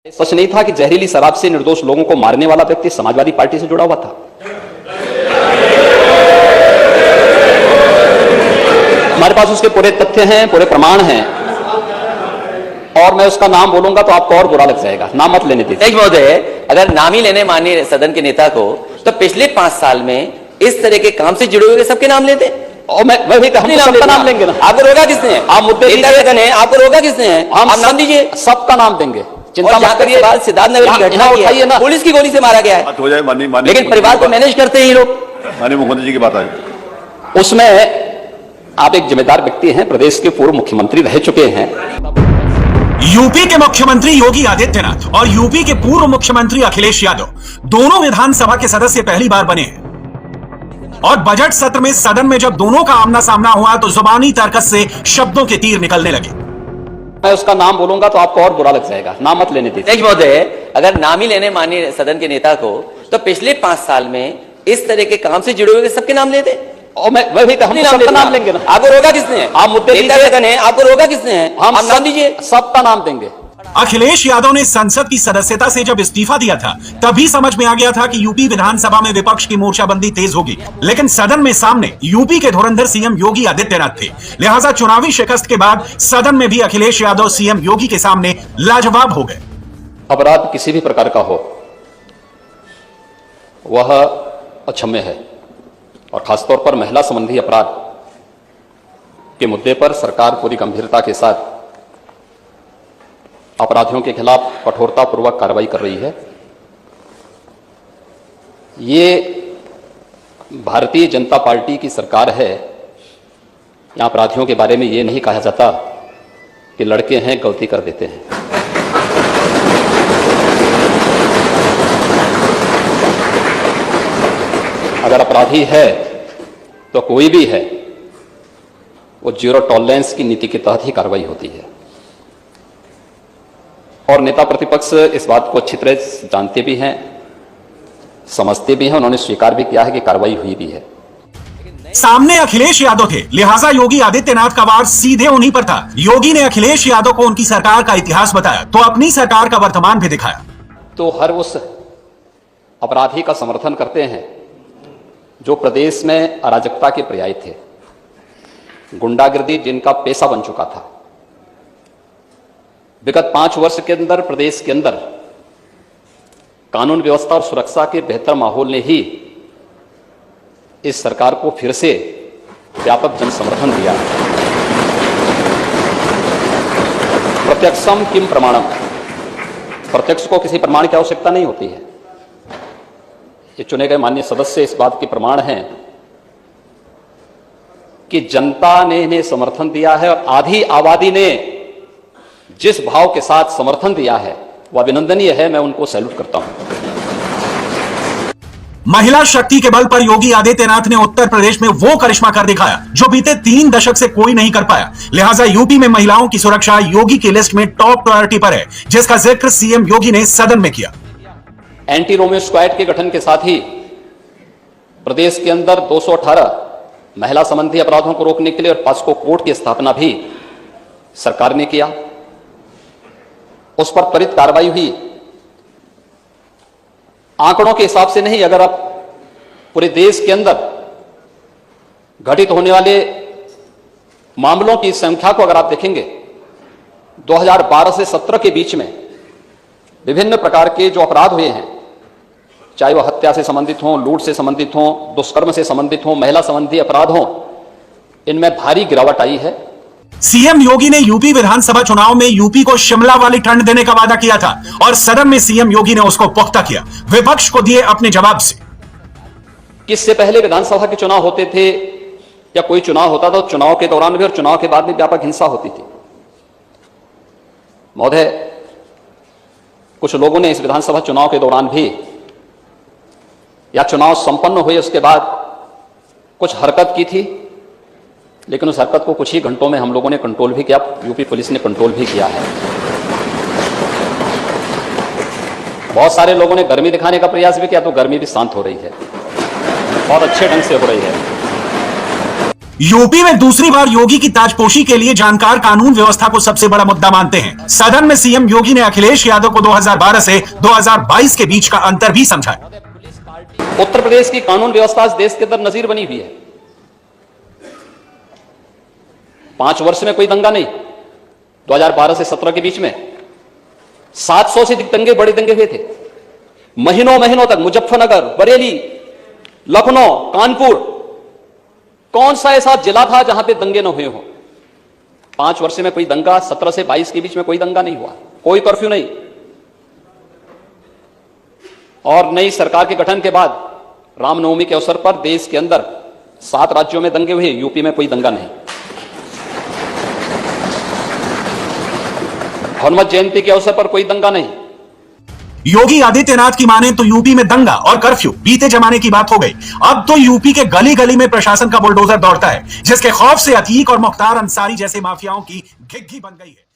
सच नहीं था कि जहरीली शराब से निर्दोष लोगों को मारने वाला व्यक्ति समाजवादी पार्टी से जुड़ा हुआ था। हमारे पास उसके पूरे तथ्य हैं, पूरे प्रमाण हैं, और मैं उसका नाम बोलूंगा तो आपको और बुरा लग जाएगा। नाम मत लेने दीजिए। एक महोदय, अगर नाम ही लेने माननीय सदन के नेता को, तो पिछले 5 साल में इस तरह के काम से जुड़े हुए सबके नाम लेते। और मैं भी हम सबका नाम लेंगे ना। आपको रोका किसने है? आप मुद्दे है, आपको रोका किसने है? हम नाम दीजिए, सबका नाम देंगे। चिंता मत करिए। सिद्धार्थ नगर की घटना उठाइए ना, पुलिस की गोली से मारा गया है, हो जाए लेकिन परिवार को मैनेज करते हैं ये लोग। माननीय मुख्यमंत्री जी की बात आई, उसमें आप एक जिम्मेदार व्यक्ति हैं, प्रदेश के पूर्व मुख्यमंत्री रह चुके हैं। यूपी के मुख्यमंत्री योगी आदित्यनाथ और यूपी के पूर्व मुख्यमंत्री अखिलेश यादव दोनों विधानसभा के सदस्य पहली बार बने हैं। और बजट सत्र में सदन में जब दोनों का आमना सामना हुआ तो जुबानी तर्कस से शब्दों के तीर निकलने लगे। मैं उसका नाम बोलूंगा तो आपको और बुरा लग जाएगा। नाम मत लेने दीजिए। एक महोदय, अगर नाम ही लेने माननीय सदन के नेता को, तो पिछले 5 साल में इस तरह के काम से जुड़े हुए सबके नाम लेते। और मैं भी हम सबका नाम लेंगे ना। आपको रोका किसने है? आप मुद्दे है, आपको रोका किसने है? हम नाम दीजिए, सबका नाम देंगे। अखिलेश यादव ने संसद की सदस्यता से जब इस्तीफा दिया था तभी समझ में आ गया था कि यूपी विधानसभा में विपक्ष की मोर्चाबंदी तेज होगी, लेकिन सदन में सामने यूपी के धुरंधर सीएम योगी आदित्यनाथ थे। लिहाजा चुनावी शिकस्त के बाद सदन में भी अखिलेश यादव सीएम योगी के सामने लाजवाब हो गए। अपराध किसी भी प्रकार का हो, वह अक्षम्य है, और खासतौर पर महिला संबंधी अपराध के मुद्दे पर सरकार पूरी गंभीरता के साथ अपराधियों के खिलाफ कठोरतापूर्वक कार्रवाई कर रही है। ये भारतीय जनता पार्टी की सरकार है। यहां अपराधियों के बारे में ये नहीं कहा जाता कि लड़के हैं, गलती कर देते हैं। अगर अपराधी है तो कोई भी है, वो जीरो टॉलरेंस की नीति के तहत ही कार्रवाई होती है। और नेता प्रतिपक्ष इस बात को अच्छी तरह जानते भी हैं, समझते भी हैं। उन्होंने स्वीकार भी किया है कि कार्रवाई हुई भी है। सामने अखिलेश यादव थे, लिहाजा योगी आदित्यनाथ का वार सीधे उन्हीं पर था। योगी ने अखिलेश यादव को उनकी सरकार का इतिहास बताया तो अपनी सरकार का वर्तमान भी दिखाया। तो हर उस अपराधी का समर्थन करते हैं जो प्रदेश में अराजकता के पर्याय थे, गुंडागिर्दी जिनका पेशा बन चुका था। विगत 5 वर्ष के अंदर प्रदेश के अंदर कानून व्यवस्था और सुरक्षा के बेहतर माहौल ने ही इस सरकार को फिर से व्यापक जन समर्थन दिया। प्रत्यक्षम किम प्रमाणम, प्रत्यक्ष को किसी प्रमाण की आवश्यकता नहीं होती है। ये चुने गए माननीय सदस्य इस बात के प्रमाण हैं कि जनता ने इन्हें समर्थन दिया है, और आधी आबादी ने जिस भाव के साथ समर्थन दिया है वह अभिनंदनीय है। मैं उनको सैल्यूट करता हूं। महिला शक्ति के बल पर योगी आदित्यनाथ ने उत्तर प्रदेश में वो करिश्मा कर दिखाया जो बीते 3 दशक से कोई नहीं कर पाया। लिहाजा यूपी में महिलाओं की सुरक्षा योगी की लिस्ट में टॉप प्रायोरिटी पर है, जिसका जिक्र सीएम योगी ने सदन में किया। एंटी रोमियो स्क्वाड के गठन के साथ ही प्रदेश के अंदर 218 महिला संबंधी अपराधों को रोकने के लिए और पॉस्को कोर्ट की स्थापना भी सरकार ने किया। उस पर त्वरित कार्रवाई हुई। आंकड़ों के हिसाब से नहीं, अगर आप पूरे देश के अंदर घटित होने वाले मामलों की संख्या को अगर आप देखेंगे, 2012 से 17 के बीच में विभिन्न प्रकार के जो अपराध हुए हैं, चाहे वह हत्या से संबंधित हों, लूट से संबंधित हों, दुष्कर्म से संबंधित हों, महिला संबंधी अपराध हों, इनमें भारी गिरावट आई है। सीएम योगी ने यूपी विधानसभा चुनाव में यूपी को शिमला वाली ठंड देने का वादा किया था और सदन में सीएम योगी ने उसको पुख्ता किया, विपक्ष को दिए अपने जवाब से। इससे पहले विधानसभा के चुनाव होते थे या कोई चुनाव होता था, चुनाव के दौरान भी और चुनाव के बाद भी व्यापक हिंसा होती थी। महोदय, कुछ लोगों ने इस विधानसभा चुनाव के दौरान भी या चुनाव संपन्न हुए उसके बाद कुछ हरकत की थी, लेकिन उस हरकत को कुछ ही घंटों में हम लोगों ने कंट्रोल भी किया, यूपी पुलिस ने कंट्रोल भी किया है। बहुत सारे लोगों ने गर्मी दिखाने का प्रयास भी किया, तो गर्मी भी शांत हो रही है, बहुत अच्छे ढंग से हो रही है। यूपी में दूसरी बार योगी की ताजपोशी के लिए जानकार कानून व्यवस्था को सबसे बड़ा मुद्दा मानते हैं। सदन में सीएम योगी ने अखिलेश यादव को 2012 से 2022 के बीच का अंतर भी समझाया। उत्तर प्रदेश की कानून व्यवस्था इस देश के अंदर नजीर बनी हुई है। 5 वर्ष में कोई दंगा नहीं। 2012 से 17 के बीच में 700 से अधिक दंगे, बड़े दंगे हुए थे। महीनों महीनों तक मुजफ्फरनगर, बरेली, लखनऊ, कानपुर, कौन सा ऐसा जिला था जहां पे दंगे न हुए हो? 5 वर्ष में कोई दंगा, 17 से 22 के बीच में कोई दंगा नहीं हुआ, कोई कर्फ्यू नहीं। और नई सरकार के गठन के बाद रामनवमी के अवसर पर देश के अंदर 7 राज्यों में दंगे हुए, यूपी में कोई दंगा नहीं। हनुमत जयंती के अवसर पर कोई दंगा नहीं। योगी आदित्यनाथ की माने तो यूपी में दंगा और कर्फ्यू बीते जमाने की बात हो गई। अब तो यूपी के गली गली में प्रशासन का बुलडोजर दौड़ता है, जिसके खौफ से अतीक और मुख्तार अंसारी जैसे माफियाओं की घिग्घी बन गई है।